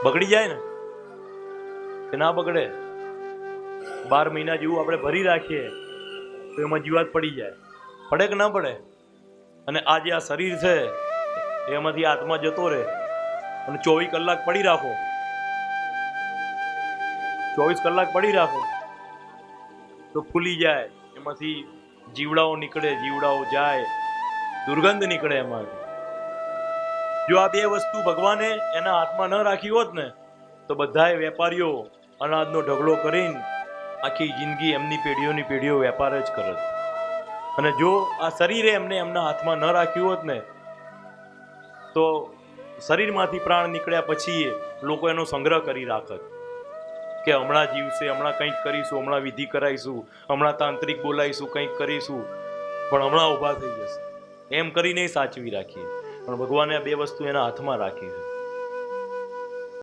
બગડી જાય ને કે ના બગડે? 12 મહિના જેવું આપણે ભરી રાખીએ તો એમાં જીવાત પડી જાય, પડે કે ના પડે? અને આ જે આ શરીર છે એમાંથી આત્મા જતો રહે અને 24 કલાક પડી રાખો, 24 કલાક પડી રાખો તો ફૂલી જાય, એમાંથી જીવડાઓ નીકળે, જીવડાઓ જાય, દુર્ગંધ નીકળે એમાંથી. જો આ બે વસ્તુ ભગવાને એના હાથમાં ન રાખી હોત ને તો બધાએ વેપારીઓ અનાજનો ઢગલો કરીને આખી જિંદગી એમની પેઢીઓ વેપાર જ કરત. અને જો આ શરીરે એમને એમના હાથમાં ન રાખ્યું હોત ને તો શરીરમાંથી પ્રાણ નીકળ્યા પછી લોકો એનો સંગ્રહ કરી રાખત કે હમણાં જીવશે, હમણાં કંઈક કરીશું, હમણાં વિધિ કરાવીશું, હમણાં તાંત્રિક બોલાવીશું, કંઈક કરીશું, પણ હમણાં ઊભા થઈ જશે, એમ કરીને સાચવી રાખીએ. પણ ભગવાને આ બે વસ્તુ એના હાથમાં રાખી છે.